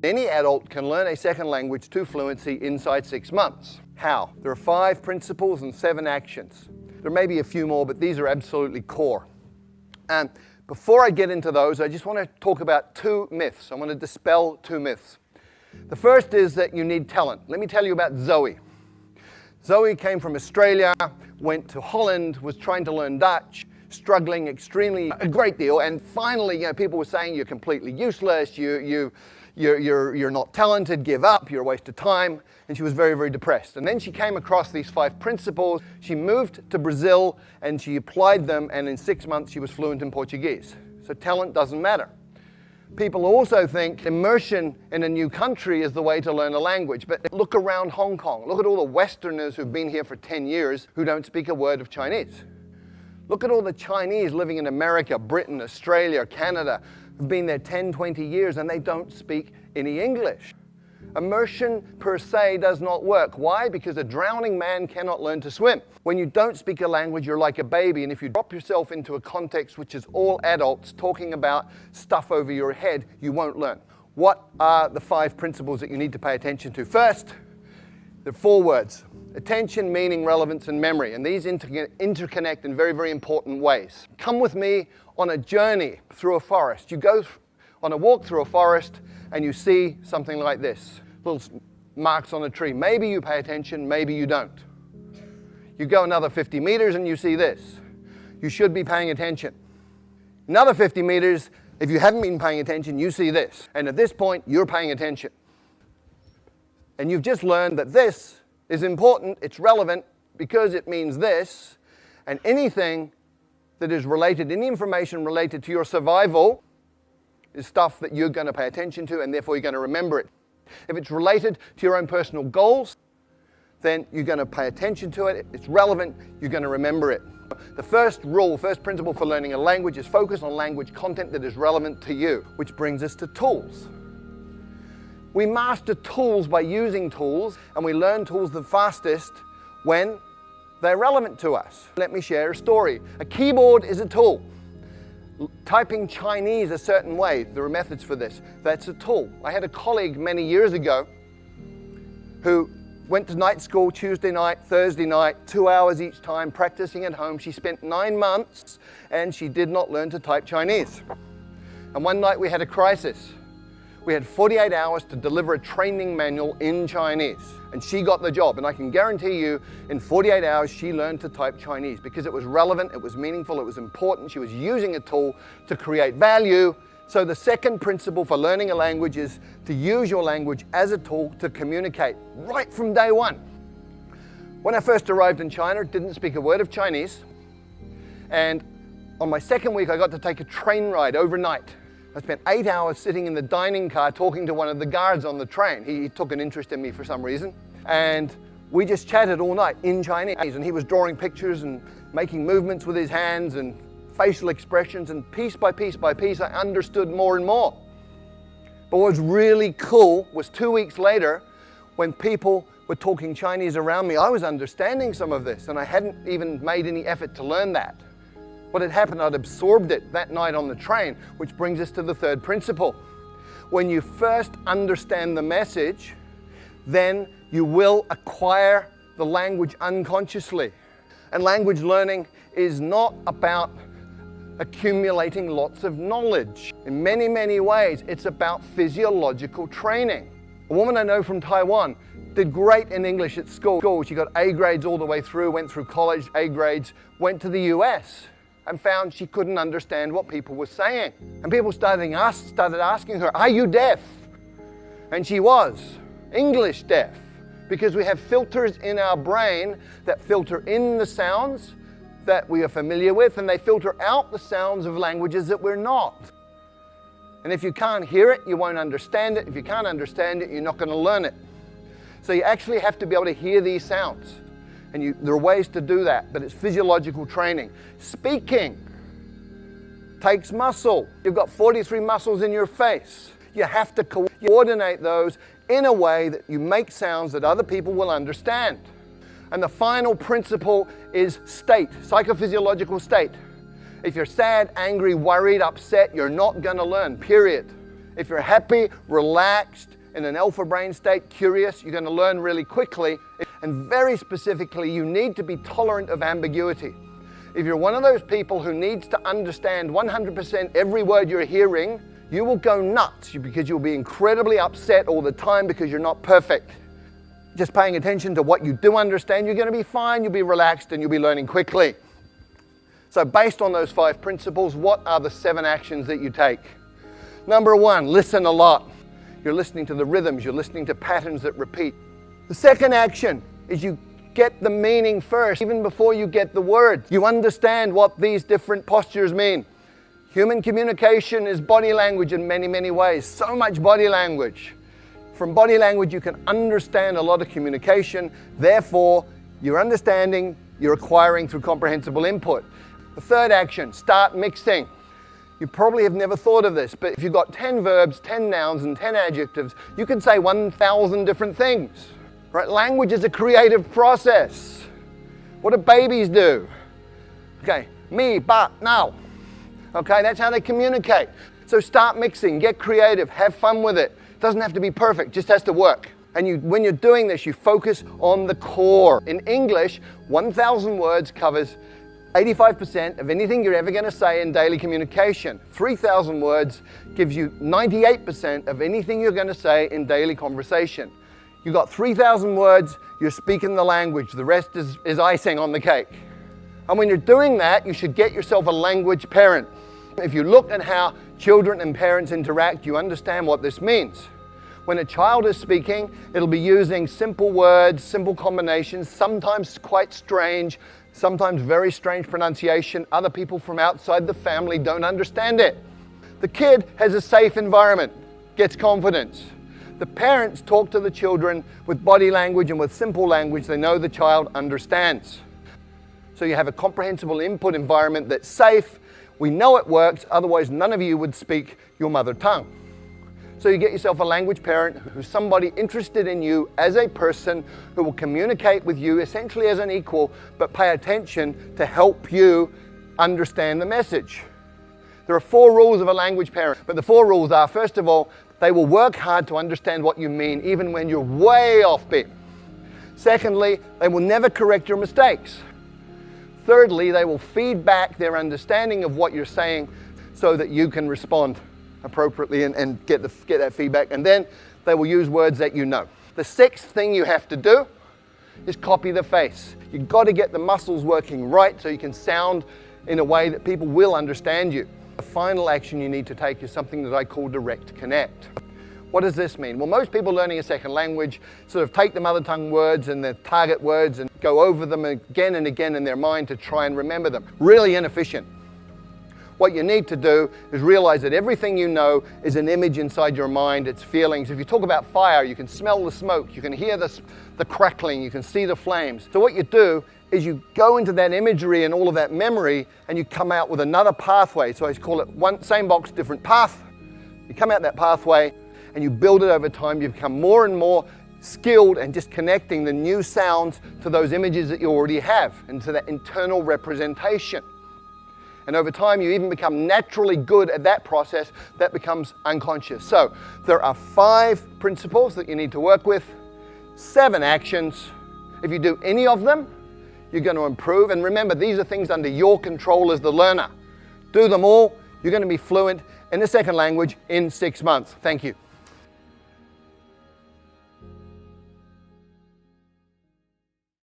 Any adult can learn a second language to fluency inside 6 months. How? There are 5 principles and 7 actions. There may be a few more, but these are absolutely core. And before I get into those, I just want to talk about 2 myths. I want to dispel 2 myths. The first is that you need talent. Let me tell you about Zoe. Zoe came from Australia, went to Holland, was trying to learn Dutch, struggling extremely, a great deal, and finally, people were saying you're completely useless, you're not talented, give up, you're a waste of time, and she was very, very depressed. And then she came across these 5 principles. She moved to Brazil and she applied them, and in 6 months she was fluent in Portuguese. So talent doesn't matter. People also think immersion in a new country is the way to learn a language. But look around Hong Kong. Look at all the Westerners who've been here for 10 years who don't speak a word of Chinese. Look at all the Chinese living in America, Britain, Australia, Canada, who've been there 10, 20 years and they don't speak any English. Immersion per se does not work. Why? Because a drowning man cannot learn to swim. When you don't speak a language, you're like a baby, and if you drop yourself into a context which is all adults talking about stuff over your head, you won't learn. What are the 5 principles that you need to pay attention to? First, there are 4 words: attention, meaning, relevance, and memory, and these interconnect in very, very important ways. Come with me on a journey through a forest. You go on a walk through a forest, and you see something like this, little marks on a tree. Maybe you pay attention, maybe you don't. You go another 50 meters and you see this. You should be paying attention. Another 50 meters, if you haven't been paying attention, you see this. And at this point, you're paying attention. And you've just learned that this is important, it's relevant, because it means this, and anything that is related, any information related to your survival, is stuff that you're going to pay attention to, and therefore you're going to remember it. If it's related to your own personal goals, then you're going to pay attention to it. If it's relevant, you're going to remember it. The first principle for learning a language is focus on language content that is relevant to you, which brings us to tools. We master tools by using tools, and we learn tools the fastest when they're relevant to us. Let me share a story. A keyboard is a tool. Typing Chinese a certain way, there are methods for this. That's a tool. I had a colleague many years ago who went to night school Tuesday night, Thursday night, 2 hours each time, practicing at home. She spent 9 months and she did not learn to type Chinese. And one night we had a crisis. We had 48 hours to deliver a training manual in Chinese. And she got the job. And I can guarantee you, in 48 hours, she learned to type Chinese because it was relevant, it was meaningful, it was important. She was using a tool to create value. So the second principle for learning a language is to use your language as a tool to communicate right from day one. When I first arrived in China, didn't speak a word of Chinese. And on my second week, I got to take a train ride overnight. I spent 8 hours sitting in the dining car talking to one of the guards on the train. He took an interest in me for some reason. And we just chatted all night in Chinese. And he was drawing pictures and making movements with his hands and facial expressions. And piece by piece by piece, I understood more and more. But what was really cool was 2 weeks later, when people were talking Chinese around me, I was understanding some of this. And I hadn't even made any effort to learn that. What had happened, I'd absorbed it that night on the train, which brings us to the third principle. When you first understand the message, then you will acquire the language unconsciously. And language learning is not about accumulating lots of knowledge. In many, many ways, it's about physiological training. A woman I know from Taiwan did great in English at school. She got A grades all the way through, went through college, A grades, went to the US. And found she couldn't understand what people were saying. And people started asking her, are you deaf? And she was English deaf, because we have filters in our brain that filter in the sounds that we are familiar with, and they filter out the sounds of languages that we're not. And if you can't hear it, you won't understand it. If you can't understand it, you're not going to learn it. So you actually have to be able to hear these sounds. And there are ways to do that, but it's physiological training. Speaking takes muscle. You've got 43 muscles in your face. You have to coordinate those in a way that you make sounds that other people will understand. And the final principle is state, psychophysiological state. If you're sad, angry, worried, upset, you're not going to learn, period. If you're happy, relaxed, in an alpha brain state, curious, you're going to learn really quickly. And very specifically, you need to be tolerant of ambiguity. If you're one of those people who needs to understand 100% every word you're hearing, you will go nuts because you'll be incredibly upset all the time because you're not perfect. Just paying attention to what you do understand, you're going to be fine, you'll be relaxed, and you'll be learning quickly. So based on those 5 principles, what are the 7 actions that you take? Number 1, listen a lot. You're listening to the rhythms, you're listening to patterns that repeat. The second action is you get the meaning first, even before you get the words. You understand what these different postures mean. Human communication is body language in many, many ways. So much body language. From body language, you can understand a lot of communication. Therefore, your understanding, you're acquiring through comprehensible input. The third action, start mixing. You probably have never thought of this, but if you've got 10 verbs, 10 nouns, and 10 adjectives, you can say 1,000 different things. Right? Language is a creative process. What do babies do? Okay, me, but, now. Okay, that's how they communicate. So start mixing, get creative, have fun with it. It doesn't have to be perfect, just has to work. And when you're doing this, you focus on the core. In English, 1,000 words covers 85% of anything you're ever going to say in daily communication. 3,000 words gives you 98% of anything you're going to say in daily conversation. You've got 3,000 words, you're speaking the language. The rest is icing on the cake. And when you're doing that, you should get yourself a language parent. If you look at how children and parents interact, you understand what this means. When a child is speaking, it'll be using simple words, simple combinations, sometimes quite strange, sometimes very strange pronunciation. Other people from outside the family don't understand it. The kid has a safe environment, gets confidence. The parents talk to the children with body language and with simple language they know the child understands. So you have a comprehensible input environment that's safe. We know it works, otherwise none of you would speak your mother tongue. So you get yourself a language parent who's somebody interested in you as a person who will communicate with you essentially as an equal, but pay attention to help you understand the message. There are 4 rules of a language parent, but the 4 rules are, first of all, they will work hard to understand what you mean, even when you're way off beat. Secondly, they will never correct your mistakes. Thirdly, they will feed back their understanding of what you're saying so that you can respond appropriately and get that feedback. And then they will use words that you know. The 6th thing you have to do is copy the face. You've got to get the muscles working right so you can sound in a way that people will understand you. The final action you need to take is something that I call direct connect. What does this mean? Well, most people learning a second language sort of take the mother tongue words and the target words and go over them again and again in their mind to try and remember them. Really inefficient. What you need to do is realize that everything you know is an image inside your mind, it's feelings. If you talk about fire, you can smell the smoke, you can hear the crackling, you can see the flames. So what you do is you go into that imagery and all of that memory and you come out with another pathway. So I call it same box, different path. You come out that pathway and you build it over time. You become more and more skilled and just connecting the new sounds to those images that you already have and to that internal representation. And over time, you even become naturally good at that process that becomes unconscious. So there are 5 principles that you need to work with, 7 actions. If you do any of them, you're going to improve. And remember, these are things under your control as the learner. Do them all, you're going to be fluent in a second language in 6 months. Thank you.